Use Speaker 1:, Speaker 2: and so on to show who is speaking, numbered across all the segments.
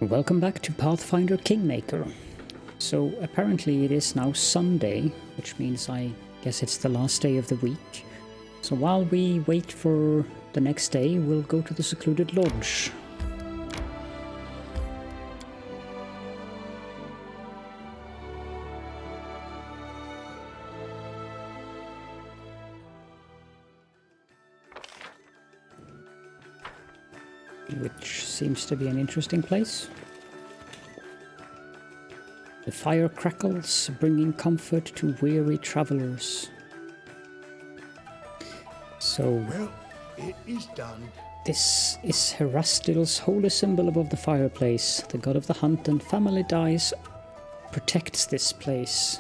Speaker 1: Welcome back to Pathfinder Kingmaker. So apparently it is now Sunday, which means I guess it's the last day of the week. So while we wait for the next day, we'll go to the Secluded Lodge. Which seems to be an interesting place. The fire crackles, bringing comfort to weary travelers. So,
Speaker 2: well, it is done.
Speaker 1: This is Herastil's holy symbol above the fireplace. The god of the hunt and family ties protects this place.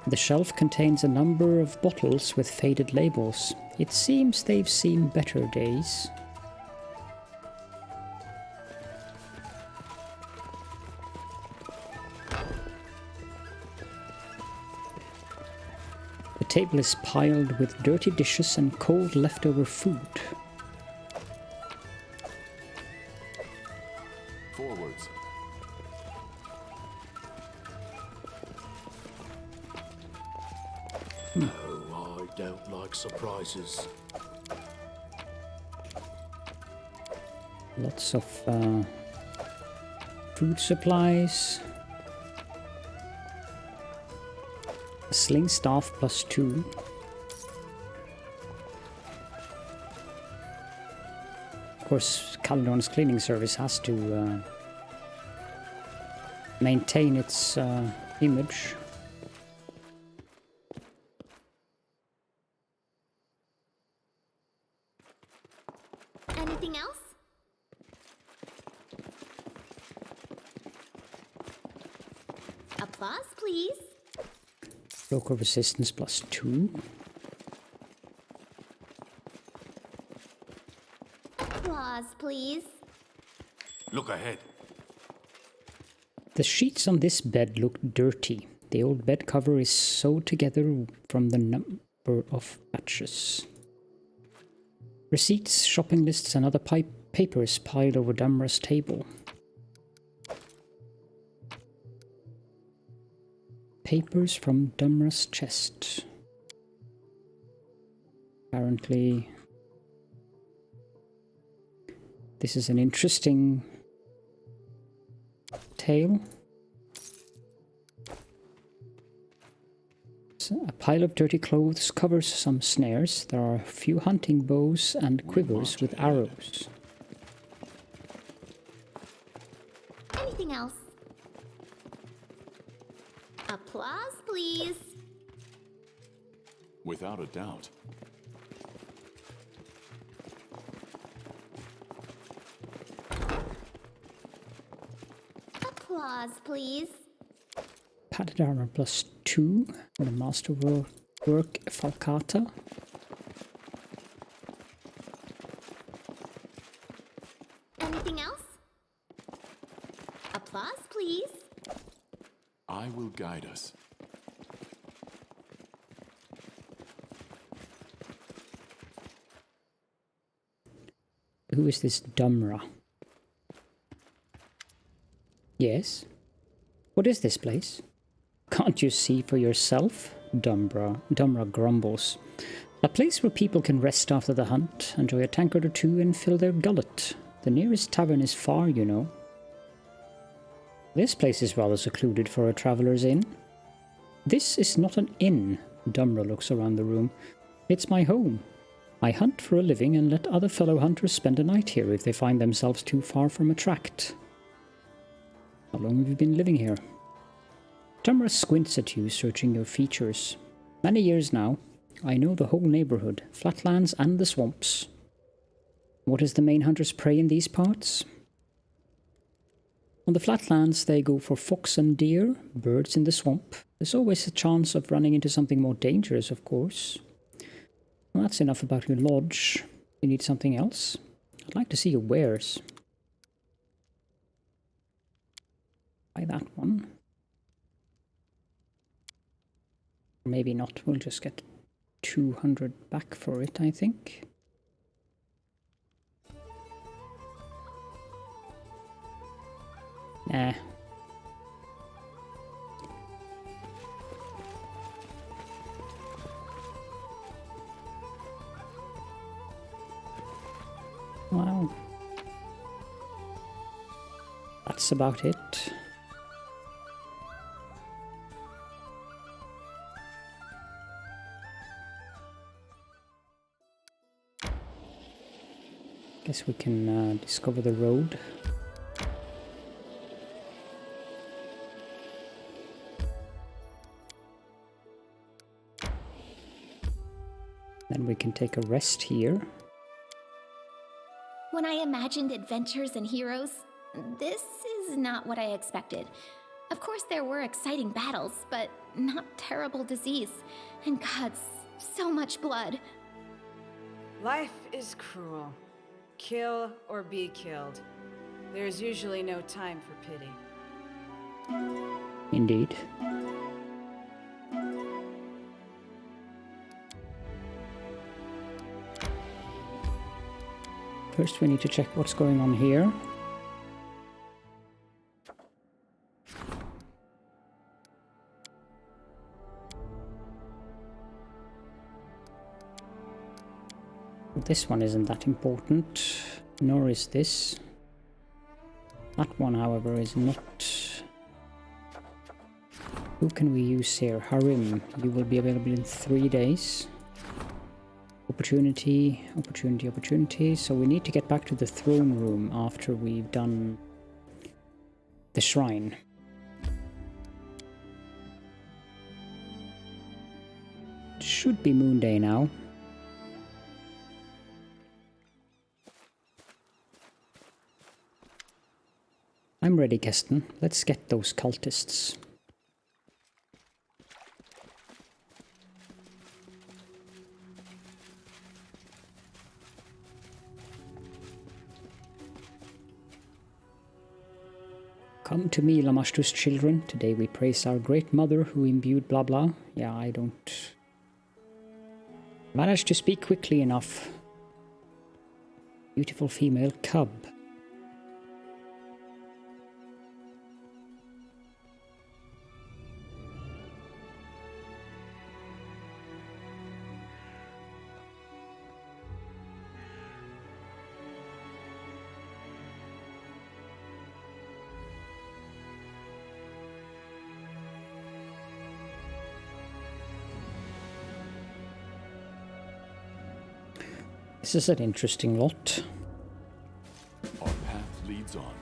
Speaker 1: The shelf contains a number of bottles with faded labels. It seems they've seen better days. The table is piled with dirty dishes and cold leftover food.
Speaker 3: Forwards.
Speaker 2: Oh, I don't like surprises.
Speaker 1: Lots of food supplies. A sling staff +2. Of course, Caledorn's cleaning service has to maintain its image.
Speaker 4: Anything else? Applause, please.
Speaker 1: Local resistance +2.
Speaker 4: Applause, please.
Speaker 3: Look ahead.
Speaker 1: The sheets on this bed look dirty. The old bed cover is sewed together from the number of patches. Receipts, shopping lists, and other papers piled over Damra's table. Papers from Damra's chest. Apparently, this is an interesting tale. So a pile of dirty clothes covers some snares. There are a few hunting bows and quivers with arrows.
Speaker 4: Anything else? Applause, please.
Speaker 3: Without a doubt.
Speaker 4: Applause, please.
Speaker 1: Padded armor +2 and a masterwork falcata.
Speaker 4: Anything else? Applause, please.
Speaker 3: I will guide us.
Speaker 1: Who is this Damra? Yes? What is this place? Can't you see for yourself? Damra grumbles. A place where people can rest after the hunt, enjoy a tankard or two, and fill their gullet. The nearest tavern is far, you know. This place is rather secluded for a traveller's inn. This is not an inn, Damra looks around the room. It's my home. I hunt for a living and let other fellow hunters spend a night here if they find themselves too far from a tract. How long have you been living here? Damra squints at you, searching your features. Many years now. I know the whole neighborhood, flatlands and the swamps. What is the main hunter's prey in these parts? On the flatlands, they go for fox and deer, birds in the swamp. There's always a chance of running into something more dangerous, of course. Well, that's enough about your lodge. You need something else? I'd like to see your wares. Buy that one. Maybe not. We'll just get 200 back for it, I think. Eh. Wow. That's about it. Guess we can discover the road. Then we can take a rest here.
Speaker 4: When I imagined adventures and heroes, this is not what I expected. Of course, there were exciting battles, but not terrible disease. And gods, so much blood.
Speaker 5: Life is cruel. Kill or be killed. There's usually no time for pity.
Speaker 1: Indeed. First we need to check what's going on here. This one isn't that important, nor is this. That one, however, is not. Who can we use here? Harim. You will be available in 3 days. Opportunity, opportunity, opportunity. So we need to get back to the throne room after we've done the shrine. It should be Moon Day now. I'm ready, Keston. Let's get those cultists. Come to me, Lamashtu's children. Today we praise our great mother who imbued blah blah. Yeah, I don't manage to speak quickly enough. Beautiful female cub. This is an interesting lot.
Speaker 3: Our path leads on.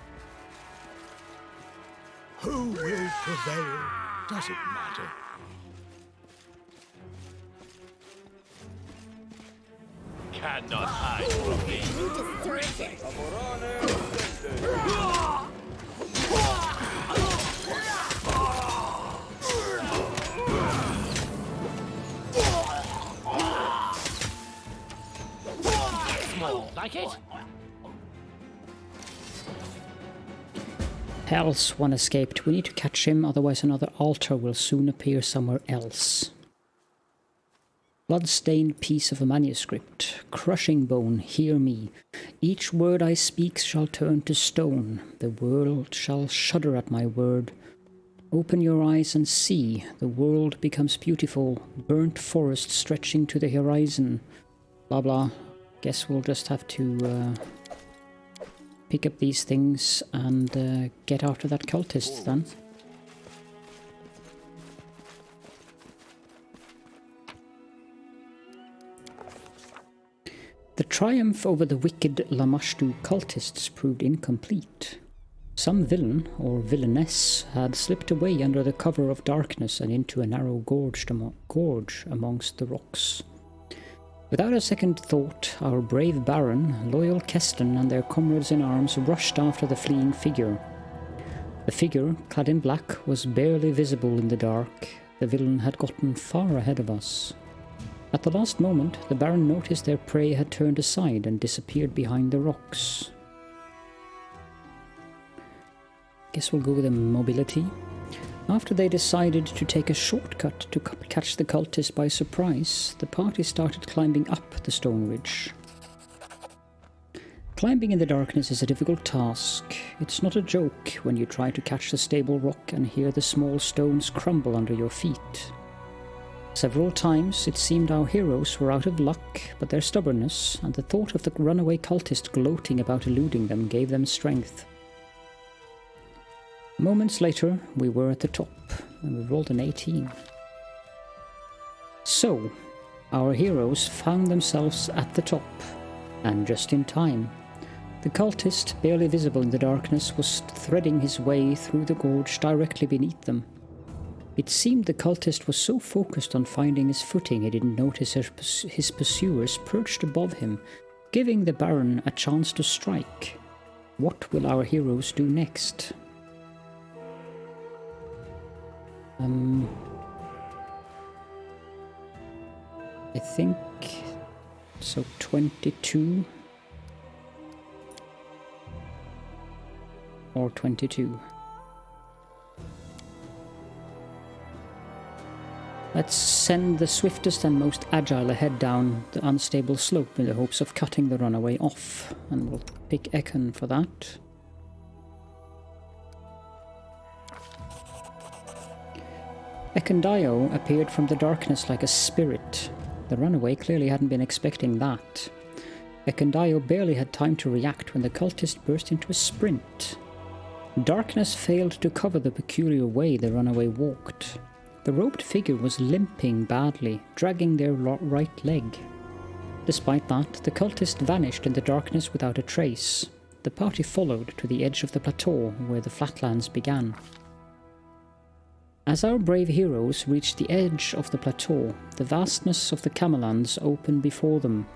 Speaker 2: Who will prevail? Does it matter?
Speaker 6: Cannot hide from me.
Speaker 4: You deserve it.
Speaker 6: Like it?
Speaker 1: Else one escaped. We need to catch him, otherwise another altar will soon appear somewhere else. Blood-stained piece of a manuscript. Crushing bone, hear me. Each word I speak shall turn to stone. The world shall shudder at my word. Open your eyes and see. The world becomes beautiful. Burnt forest stretching to the horizon. Blah blah. Guess we'll just have to pick up these things and get after that cultist then. The triumph over the wicked Lamashtu cultists proved incomplete. Some villain, or villainess, had slipped away under the cover of darkness and into a narrow gorge amongst the rocks. Without a second thought, our brave Baron, loyal Keston, and their comrades in arms rushed after the fleeing figure. The figure, clad in black, was barely visible in the dark. The villain had gotten far ahead of us. At the last moment, the Baron noticed their prey had turned aside and disappeared behind the rocks. Guess we'll go with a mobility. After they decided to take a shortcut to catch the cultist by surprise, the party started climbing up the stone ridge. Climbing in the darkness is a difficult task. It's not a joke when you try to catch the stable rock and hear the small stones crumble under your feet. Several times it seemed our heroes were out of luck, but their stubbornness and the thought of the runaway cultist gloating about eluding them gave them strength. Moments later, we were at the top, and we rolled an 18. So, our heroes found themselves at the top, and just in time. The cultist, barely visible in the darkness, was threading his way through the gorge directly beneath them. It seemed the cultist was so focused on finding his footing he didn't notice his pursuers perched above him, giving the Baron a chance to strike. What will our heroes do next? I think so. 22 or 22. Let's send the swiftest and most agile ahead down the unstable slope in the hopes of cutting the runaway off, and we'll pick Ekon for that. Ekondio appeared from the darkness like a spirit. The runaway clearly hadn't been expecting that. Ekondio barely had time to react when the cultist burst into a sprint. Darkness failed to cover the peculiar way the runaway walked. The robed figure was limping badly, dragging their right leg. Despite that, the cultist vanished in the darkness without a trace. The party followed to the edge of the plateau where the flatlands began. As our brave heroes reached the edge of the plateau, the vastness of the Camelands opened before them.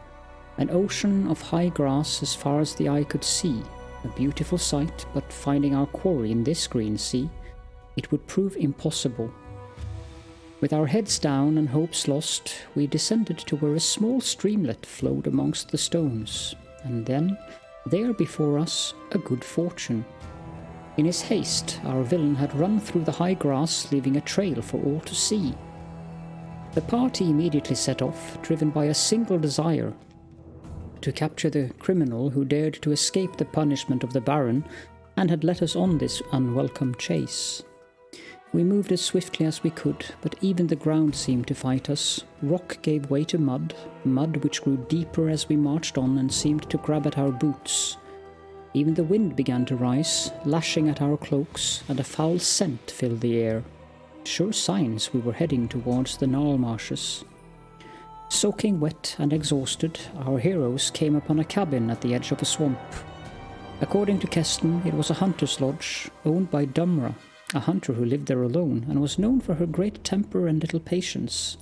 Speaker 1: An ocean of high grass as far as the eye could see. A beautiful sight, but finding our quarry in this green sea, it would prove impossible. With our heads down and hopes lost, we descended to where a small streamlet flowed amongst the stones, and then, there before us, a good fortune. In his haste, our villain had run through the high grass, leaving a trail for all to see. The party immediately set off, driven by a single desire: to capture the criminal who dared to escape the punishment of the Baron and had led us on this unwelcome chase. We moved as swiftly as we could, but even the ground seemed to fight us. Rock gave way to mud, mud which grew deeper as we marched on and seemed to grab at our boots. Even the wind began to rise, lashing at our cloaks, and a foul scent filled the air. Sure signs we were heading towards the gnarl marshes. Soaking wet and exhausted, our heroes came upon a cabin at the edge of a swamp. According to Keston, it was a hunter's lodge, owned by Dumra, a hunter who lived there alone and was known for her great temper and little patience.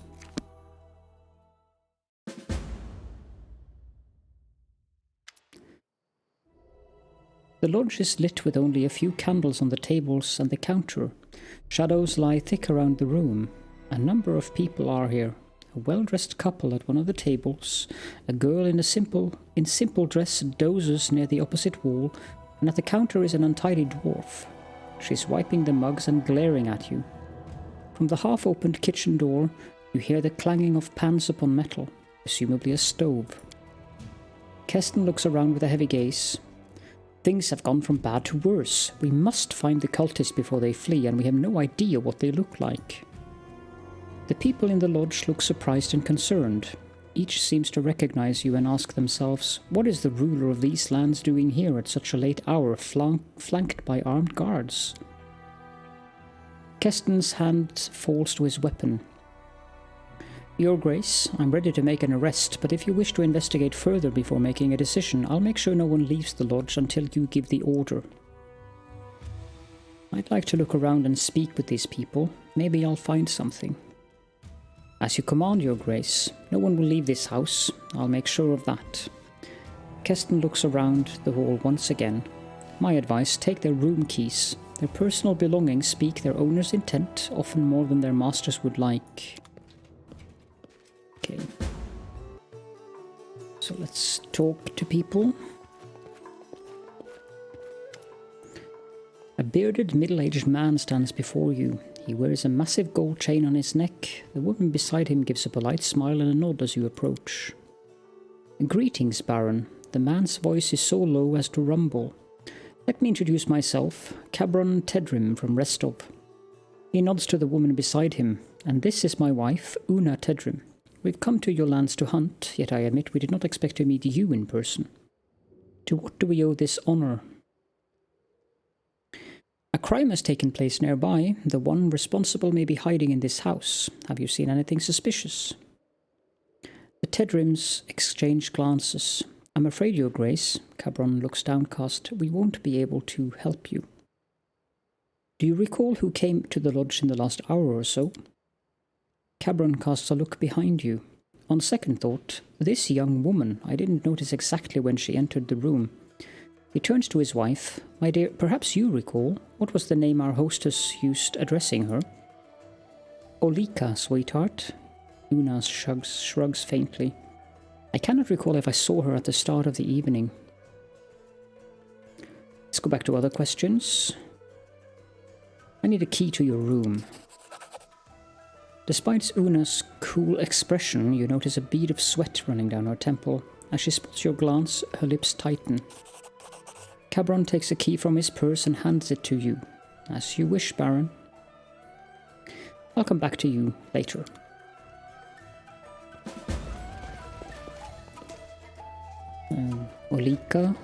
Speaker 1: The lodge is lit with only a few candles on the tables and the counter. Shadows lie thick around the room. A number of people are here. A well-dressed couple at one of the tables. A girl in simple dress dozes near the opposite wall, and at the counter is an untidy dwarf. She's wiping the mugs and glaring at you. From the half-opened kitchen door, you hear the clanging of pans upon metal, presumably a stove. Keston looks around with a heavy gaze. Things have gone from bad to worse. We must find the cultists before they flee, and we have no idea what they look like. The people in the lodge look surprised and concerned. Each seems to recognize you and ask themselves, what is the ruler of these lands doing here at such a late hour, flanked by armed guards? Keston's hand falls to his weapon. Your Grace, I'm ready to make an arrest, but if you wish to investigate further before making a decision, I'll make sure no one leaves the lodge until you give the order. I'd like to look around and speak with these people. Maybe I'll find something. As you command, Your Grace. No one will leave this house. I'll make sure of that. Keston looks around the hall once again. My advice, take their room keys. Their personal belongings speak their owner's intent, often more than their masters would like. Okay. So let's talk to people. A bearded, middle-aged man stands before you. He wears a massive gold chain on his neck. The woman beside him gives a polite smile and a nod as you approach. Greetings, Baron. The man's voice is so low as to rumble. Let me introduce myself, Cabron Tedrim from Restov. He nods to the woman beside him, and this is my wife, Una Tedrim. We've come to your lands to hunt, yet I admit we did not expect to meet you in person. To what do we owe this honor? A crime has taken place nearby. The one responsible may be hiding in this house. Have you seen anything suspicious? The Tedrims exchange glances. I'm afraid, Your Grace. Cabron looks downcast. We won't be able to help you. Do you recall who came to the lodge in the last hour or so? Cabron casts a look behind you. On second thought, this young woman, I didn't notice exactly when she entered the room. He turns to his wife. My dear, perhaps you recall. What was the name our hostess used addressing her? Alika, sweetheart. Una shrugs faintly. I cannot recall if I saw her at the start of the evening. Let's go back to other questions. I need a key to your room. Despite Una's cool expression, you notice a bead of sweat running down her temple. As she spots your glance, her lips tighten. Cabron takes a key from his purse and hands it to you. As you wish, Baron. I'll come back to you later. Alika.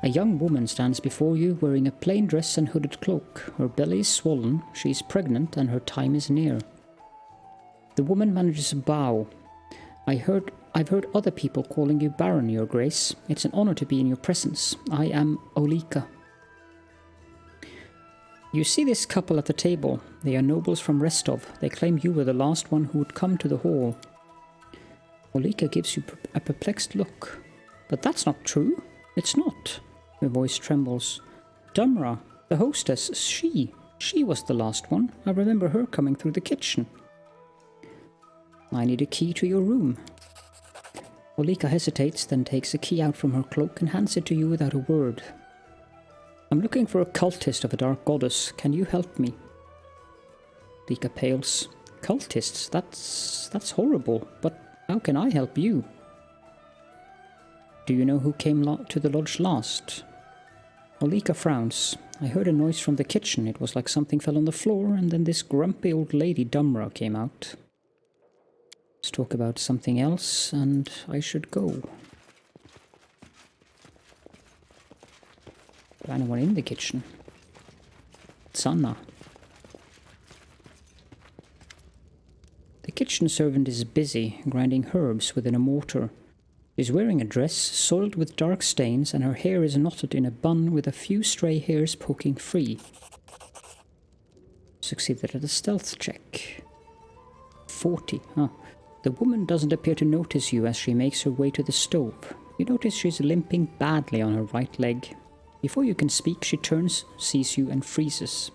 Speaker 1: A young woman stands before you wearing a plain dress and hooded cloak. Her belly is swollen, she is pregnant, and her time is near. The woman manages a bow. I've heard other people calling you Baron, Your Grace. It's an honor to be in your presence. I am Alika. You see this couple at the table. They are nobles from Restov. They claim you were the last one who would come to the hall. Alika gives you a perplexed look. But that's not true. It's not. Her voice trembles. Dumra, the hostess, she was the last one. I remember her coming through the kitchen. I need a key to your room. Alika hesitates, then takes a key out from her cloak and hands it to you without a word. I'm looking for a cultist of a dark goddess. Can you help me? Alika pales. Cultists? That's horrible, but how can I help you? Do you know who came to the lodge last? Alika frowns. I heard a noise from the kitchen. It was like something fell on the floor, and then this grumpy old lady Dumra came out. Let's talk about something else, and I should go. Is there anyone in the kitchen? Tsanna. The kitchen servant is busy, grinding herbs within a mortar. She's wearing a dress soiled with dark stains, and her hair is knotted in a bun with a few stray hairs poking free. Succeeded at a stealth check. 40. The woman doesn't appear to notice you as she makes her way to the stove. You notice she's limping badly on her right leg. Before you can speak, she turns, sees you, and freezes.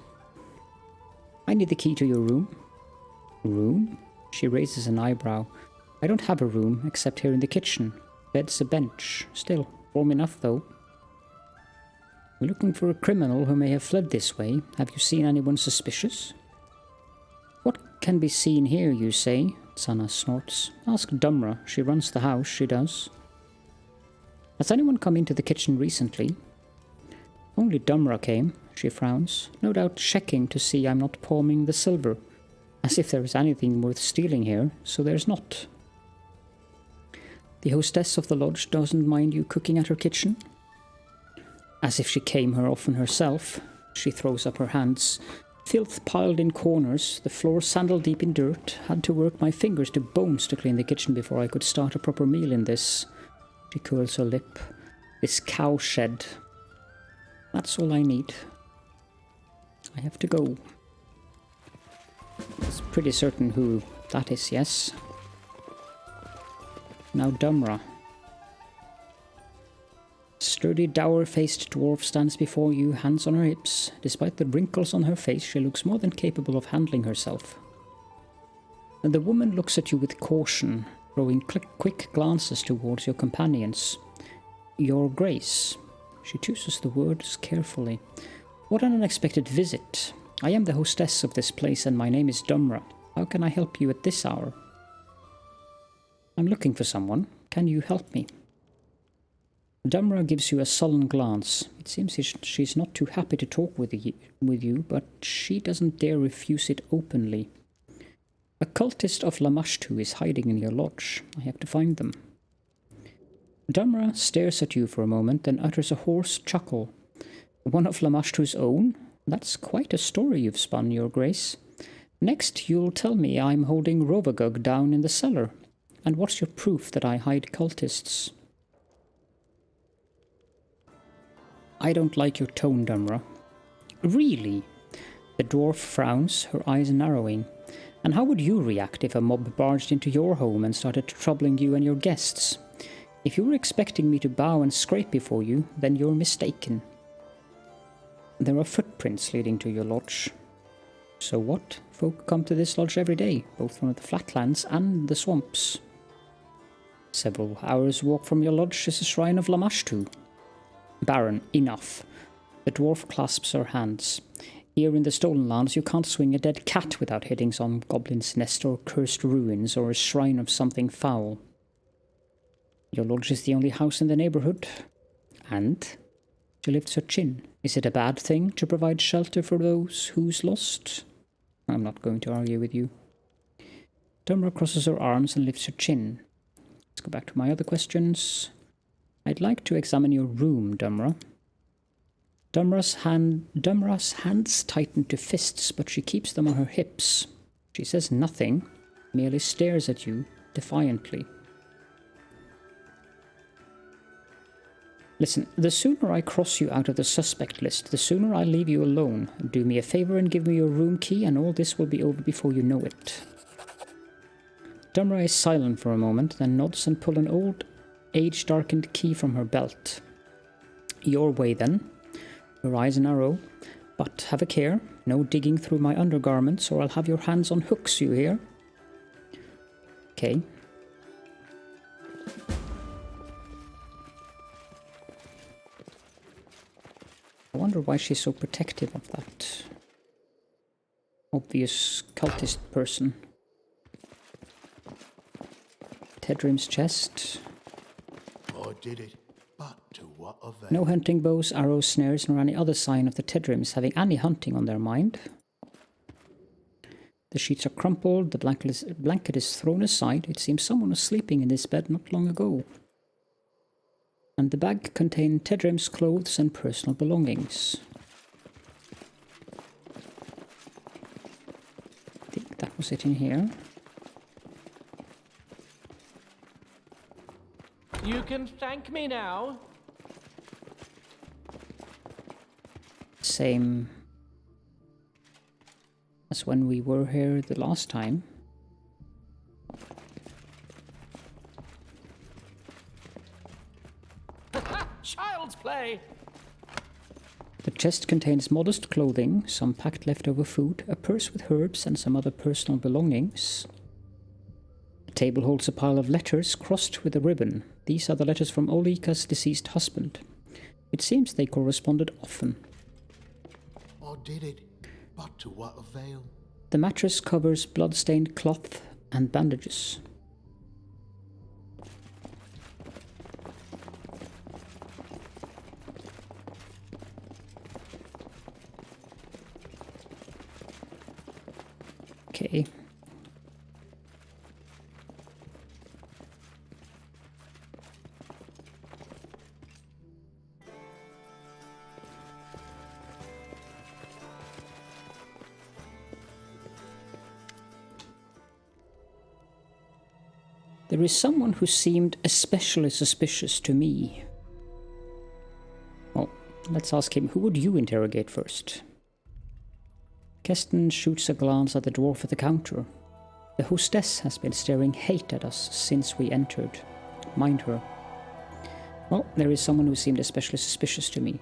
Speaker 1: I need the key to your room. Room? She raises an eyebrow. I don't have a room, except here in the kitchen. Bed's a bench. Still, warm enough, though. We're looking for a criminal who may have fled this way. Have you seen anyone suspicious? What can be seen here, you say? Tsanna snorts. Ask Dumra. She runs the house, she does. Has anyone come into the kitchen recently? Only Dumra came, she frowns. No doubt checking to see I'm not palming the silver. As if there is anything worth stealing here, so there's not. The hostess of the lodge doesn't mind you cooking at her kitchen? As if she came here often herself. She throws up her hands. Filth piled in corners, the floor sandal deep in dirt. Had to work my fingers to bones to clean the kitchen before I could start a proper meal in this. She curls her lip. This cow shed. That's all I need. I have to go. It's pretty certain who that is, yes? Now Dumra. Sturdy, dour-faced dwarf stands before you, hands on her hips. Despite the wrinkles on her face, she looks more than capable of handling herself. And the woman looks at you with caution, throwing quick glances towards your companions. Your Grace. She chooses the words carefully. What an unexpected visit. I am the hostess of this place and my name is Dumra. How can I help you at this hour? I'm looking for someone. Can you help me? Dumra gives you a sullen glance. It seems she's not too happy to talk with you, but she doesn't dare refuse it openly. A cultist of Lamashtu is hiding in your lodge. I have to find them. Dumra stares at you for a moment, then utters a hoarse chuckle. One of Lamashtu's own? That's quite a story you've spun, Your Grace. Next, you'll tell me I'm holding Rovagug down in the cellar. And what's your proof that I hide cultists? I don't like your tone, Dumra. Really? The dwarf frowns, her eyes narrowing. And how would you react if a mob barged into your home and started troubling you and your guests? If you were expecting me to bow and scrape before you, then you're mistaken. There are footprints leading to your lodge. So what? Folk come to this lodge every day, both from the flatlands and the swamps. Several hours' walk from your lodge is a shrine of Lamashtu. Baron, enough. The dwarf clasps her hands. Here in the Stolen Lands you can't swing a dead cat without hitting some goblin's nest or cursed ruins or a shrine of something foul. Your lodge is the only house in the neighborhood. And? She lifts her chin. Is it a bad thing to provide shelter for those who's lost? I'm not going to argue with you. Dumra crosses her arms and lifts her chin. Let's go back to my other questions. I'd like to examine your room, Dumra. Dumra's hands tighten to fists, but she keeps them on her hips. She says nothing, merely stares at you defiantly. Listen, the sooner I cross you out of the suspect list, the sooner I leave you alone. Do me a favor and give me your room key, and all this will be over before you know it. Dumra is silent for a moment, then nods and pulls an old, age-darkened key from her belt. Your way, then. Her eyes narrow. But have a care, no digging through my undergarments, or I'll have your hands on hooks, you hear? Okay. I wonder why she's so protective of that obvious cultist person. Tedrim's chest.
Speaker 2: I did it, but to what avail?
Speaker 1: No hunting bows, arrows, snares, nor any other sign of the Tedrims having any hunting on their mind. The sheets are crumpled, the blanket is thrown aside. It seems someone was sleeping in this bed not long ago. And the bag contained Tedrim's clothes and personal belongings. I think that was it in here.
Speaker 6: You can thank me now.
Speaker 1: Same as when we were here the last time.
Speaker 6: Child's play.
Speaker 1: The chest contains modest clothing, some packed leftover food, a purse with herbs and some other personal belongings. The table holds a pile of letters crossed with a ribbon. These are the letters from Alika's deceased husband. It seems they corresponded often.
Speaker 2: I did it, but to what avail?
Speaker 1: The mattress covers blood-stained cloth and bandages. Okay. There is someone who seemed especially suspicious to me. Well, let's ask him, who would you interrogate first? Keston shoots a glance at the dwarf at the counter. The hostess has been staring hate at us since we entered. Mind her. Well, there is someone who seemed especially suspicious to me.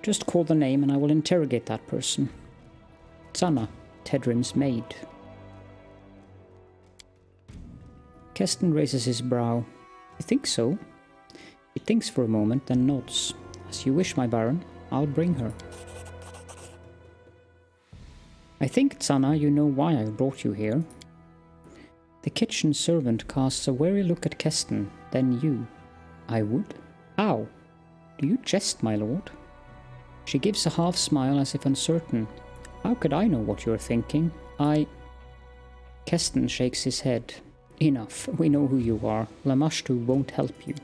Speaker 1: Just call the name and I will interrogate that person. Tsanna, Tedrim's maid. Keston raises his brow. You think so? He thinks for a moment, then nods. As you wish, my baron. I'll bring her. I think, Tsanna, you know why I brought you here. The kitchen servant casts a wary look at Keston, then you. I would? How? Do you jest, my lord? She gives a half smile as if uncertain. How could I know what you're thinking? Keston shakes his head. Enough, we know who you are. Lamashtu won't help you.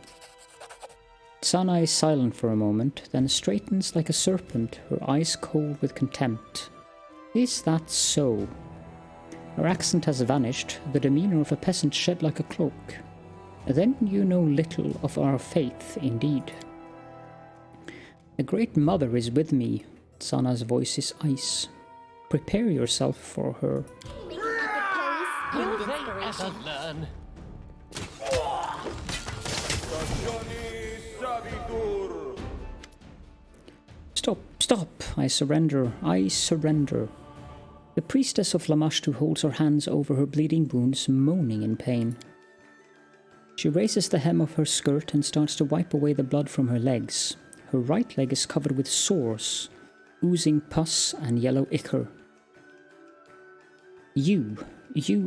Speaker 1: Tsanna is silent for a moment, then straightens like a serpent, her eyes cold with contempt. Is that so? Her accent has vanished, the demeanour of a peasant shed like a cloak. Then you know little of our faith, indeed. The Great Mother is with me. Tsanna's voice is ice. Prepare yourself for her.
Speaker 6: Will they ever learn?
Speaker 1: Stop! I surrender. The priestess of Lamashtu holds her hands over her bleeding wounds, moaning in pain. She raises the hem of her skirt and starts to wipe away the blood from her legs. Her right leg is covered with sores, oozing pus and yellow ichor. You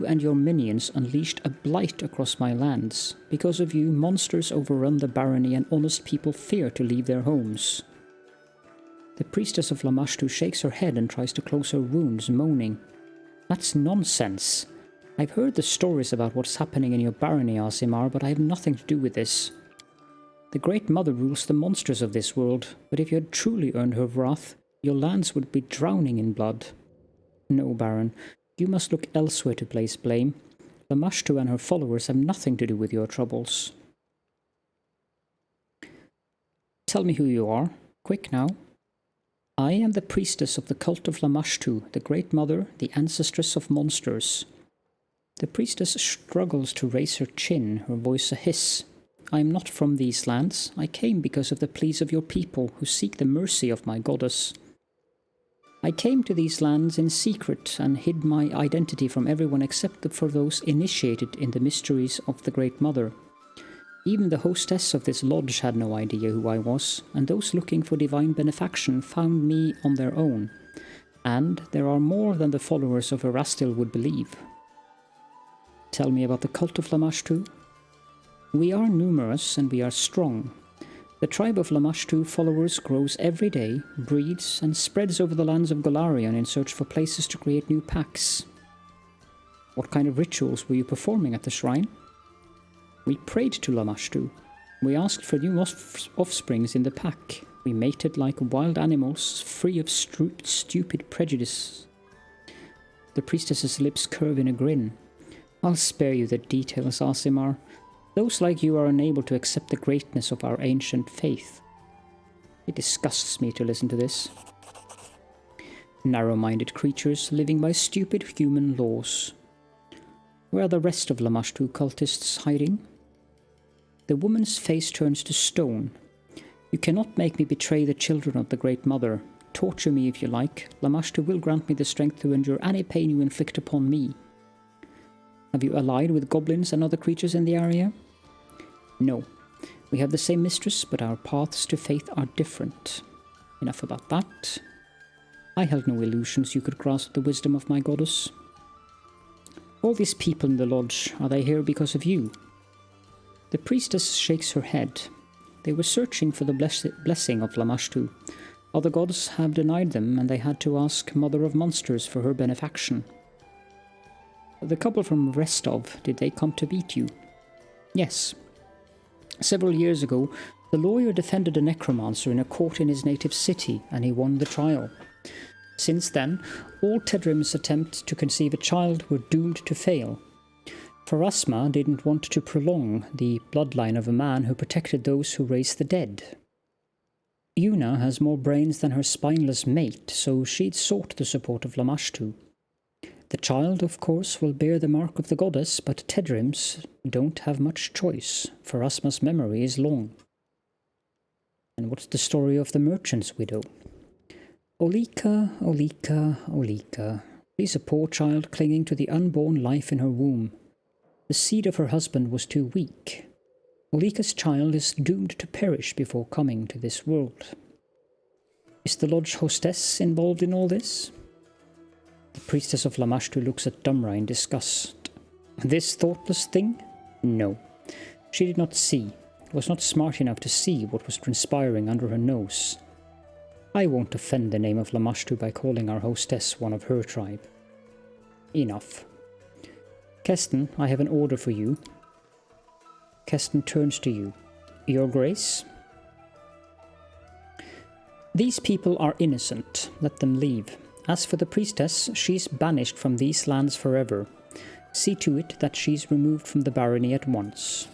Speaker 1: and your minions unleashed a blight across my lands. Because of you, monsters overrun the barony and honest people fear to leave their homes. The priestess of Lamashtu shakes her head and tries to close her wounds, moaning. That's nonsense. I've heard the stories about what's happening in your barony, Aasimar, but I have nothing to do with this. The Great Mother rules the monsters of this world, but if you had truly earned her wrath, your lands would be drowning in blood. No, Baron, you must look elsewhere to place blame. Lamashtu and her followers have nothing to do with your troubles. Tell me who you are. Quick now. I am the priestess of the cult of Lamashtu, the Great Mother, the ancestress of monsters. The priestess struggles to raise her chin, her voice a hiss. I am not from these lands. I came because of the pleas of your people, who seek the mercy of my goddess. I came to these lands in secret and hid my identity from everyone except for those initiated in the mysteries of the Great Mother. Even the hostess of this lodge had no idea who I was, and those looking for divine benefaction found me on their own. And there are more than the followers of Erastil would believe. Tell me about the cult of Lamashtu. We are numerous and we are strong. The tribe of Lamashtu followers grows every day, breeds, and spreads over the lands of Golarion in search for places to create new packs. What kind of rituals were you performing at the shrine? We prayed to Lamashtu. We asked for new offsprings in the pack. We mated like wild animals, free of stupid prejudice. The priestess's lips curve in a grin. I'll spare you the details, Aasimar. Those like you are unable to accept the greatness of our ancient faith. It disgusts me to listen to this. Narrow-minded creatures living by stupid human laws. Where are the rest of Lamashtu cultists hiding? The woman's face turns to stone. You cannot make me betray the children of the Great Mother. Torture me if you like. Lamashtu will grant me the strength to endure any pain you inflict upon me. Have you allied with goblins and other creatures in the area? No. We have the same mistress, but our paths to faith are different. Enough about that. I held no illusions you could grasp the wisdom of my goddess. All these people in the lodge, are they here because of you? The priestess shakes her head. They were searching for the blessing of Lamashtu. Other gods have denied them, and they had to ask Mother of Monsters for her benefaction. The couple from Restov, did they come to beat you? Yes. Several years ago, the lawyer defended a necromancer in a court in his native city, and he won the trial. Since then, all Tedrim's attempts to conceive a child were doomed to fail. Pharasma didn't want to prolong the bloodline of a man who protected those who raised the dead. Yuna has more brains than her spineless mate, so she'd sought the support of Lamashtu. The child, of course, will bear the mark of the goddess, but Tedrims don't have much choice. Pharasma's memory is long. And what's the story of the merchant's widow? Alika. She's a poor child clinging to the unborn life in her womb. The seed of her husband was too weak. Alika's child is doomed to perish before coming to this world. Is the lodge hostess involved in all this? The priestess of Lamashtu looks at Dumra in disgust. This thoughtless thing? No. She did not see, was not smart enough to see what was transpiring under her nose. I won't offend the name of Lamashtu by calling our hostess one of her tribe. Enough. Keston, I have an order for you. Keston turns to you. Your Grace? These people are innocent. Let them leave. As for the priestess, she's banished from these lands forever. See to it that she's removed from the barony at once.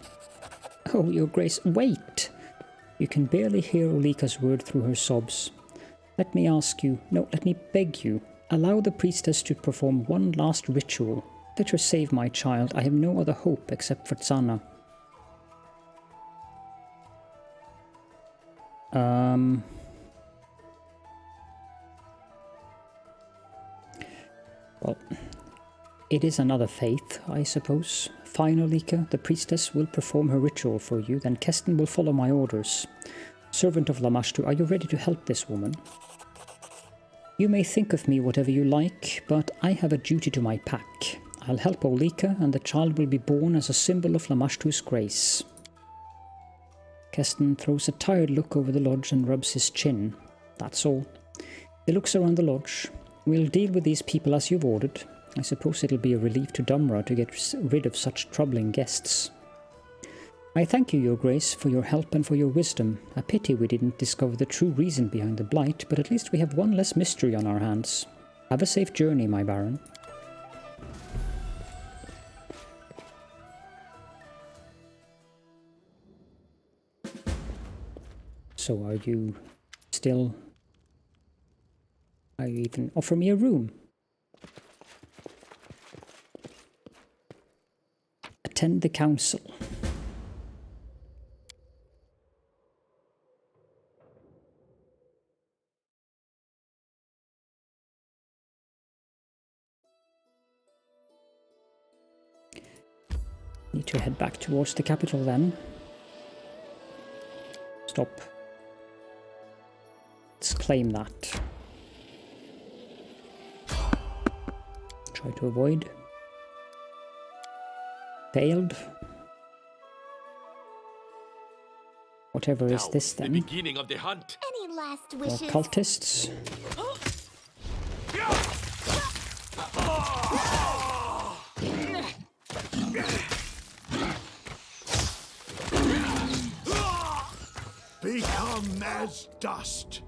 Speaker 1: Oh, Your Grace, wait! You can barely hear Alika's word through her sobs. Let me ask you, no, let me beg you, allow the priestess to perform one last ritual. Let her save my child. I have no other hope except for Tsanna. Well, it is another faith, I suppose. Fine, Alika, the priestess will perform her ritual for you, then Keston will follow my orders. Servant of Lamashtu, are you ready to help this woman? You may think of me whatever you like, but I have a duty to my pack. I'll help Alika, and the child will be born as a symbol of Lamashtu's grace. Keston throws a tired look over the lodge and rubs his chin. That's all. He looks around the lodge. We'll deal with these people as you've ordered. I suppose it'll be a relief to Dumra to get rid of such troubling guests. I thank you, Your Grace, for your help and for your wisdom. A pity we didn't discover the true reason behind the blight, but at least we have one less mystery on our hands. Have a safe journey, my Baron. So are you still... Are you even offer me a room? Attend the council. Need to head back towards the capital then. Stop. Let's claim that. Try to avoid. Failed. Whatever is this then?
Speaker 6: The beginning of the hunt.
Speaker 4: Any last
Speaker 1: More
Speaker 4: wishes?
Speaker 1: cultists.
Speaker 2: Become as dust.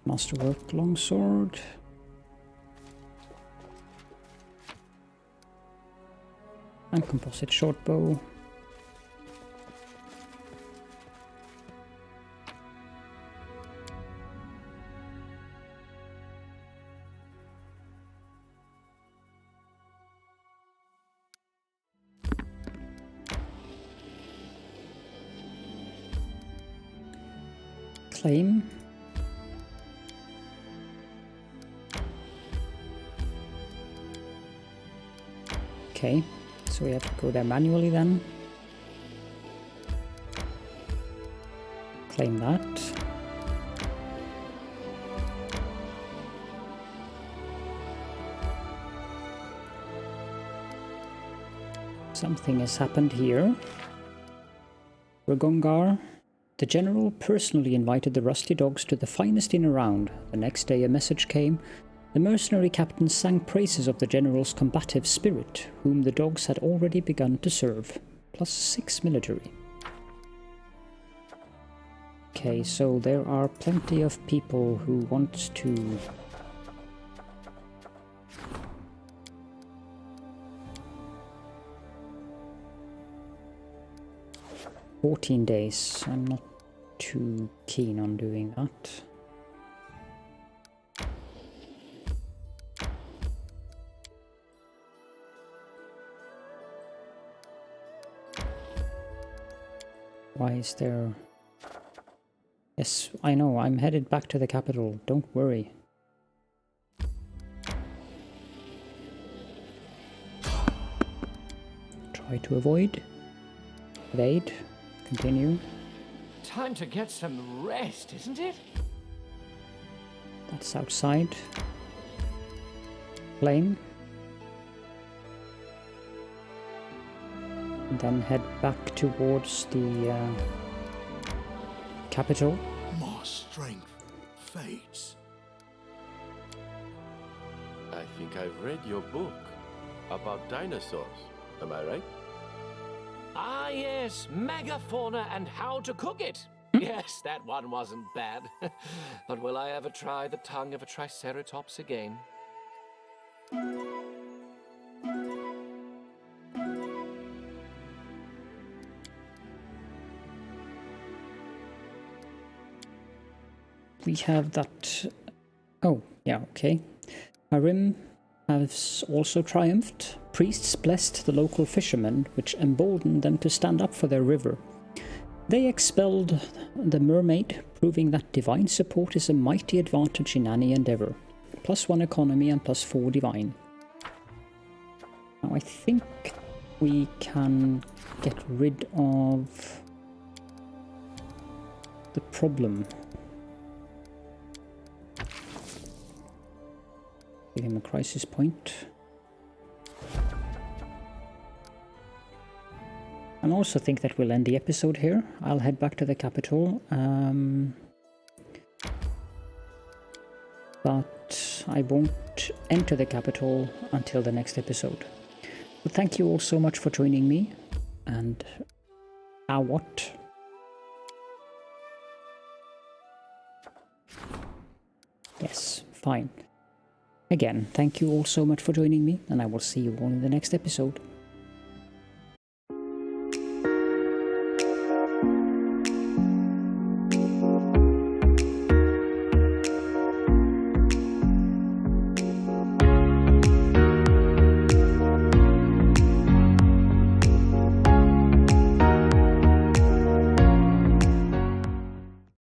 Speaker 1: Masterwork longsword. And composite shortbow. Claim. Okay, so we have to go there manually then. Claim that. Something has happened here. Regongar. The general personally invited the rusty dogs to the finest inn around. The next day a message came. The mercenary captain sang praises of the general's combative spirit, whom the dogs had already begun to serve. +6 military. Okay, so there are plenty of people who want to... "14 days. I'm not too keen on doing that. Why is there... Yes, I know, I'm headed back to the capital, don't worry. Try to avoid. Evade. Continue.
Speaker 6: Time to get some rest, isn't it?
Speaker 1: It's outside. Flame. And then head back towards the capital.
Speaker 2: My strength fades.
Speaker 3: I think I've read your book about dinosaurs. Am I right?
Speaker 6: Ah, yes, megafauna and how to cook it. Yes, that one wasn't bad. But will I ever try the tongue of a triceratops again?
Speaker 1: We have that... Oh, yeah, okay. Harim has also triumphed. Priests blessed the local fishermen, which emboldened them to stand up for their river. They expelled the mermaid, proving that divine support is a mighty advantage in any endeavor. +1 economy and +4 divine. Now I think we can get rid of the problem. Give him a crisis point. I also think that we'll end the episode here. I'll head back to the capital. But I won't enter the capital until the next episode. But thank you all so much for joining me. And what? Yes, fine. Again, thank you all so much for joining me, and I will see you all in the next episode.